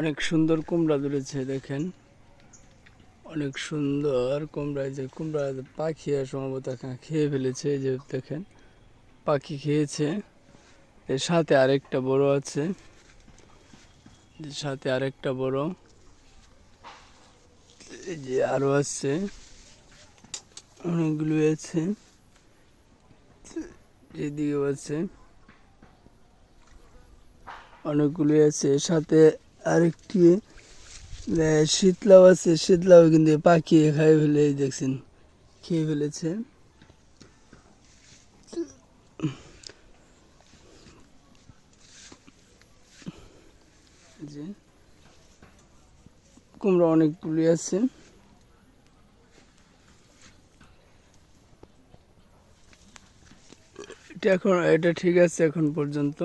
অনেক সুন্দর কুমড়া ধরেছে দেখেন, অনেক সুন্দর কুমড়া। এই যে কুমড়া পাখি সম্ভবত খেয়ে ফেলেছে, এই যে দেখেন পাখি খেয়েছে। এর সাথে আরেকটা বড় আছে, সাথে আরেকটা বড়, এই যে আরো আছে, অনেকগুলো আছে, এদিকেও আছে, অনেকগুলো আছে। সাথে আরেকটি শীতলাও আছে, শীতলাও কিন্তু পাখি খাই ফেলে, দেখছেন খেয়ে ফেলেছে। যে কুমড়া অনেকগুলি আছে। এটা ঠিক আছে এখন পর্যন্ত।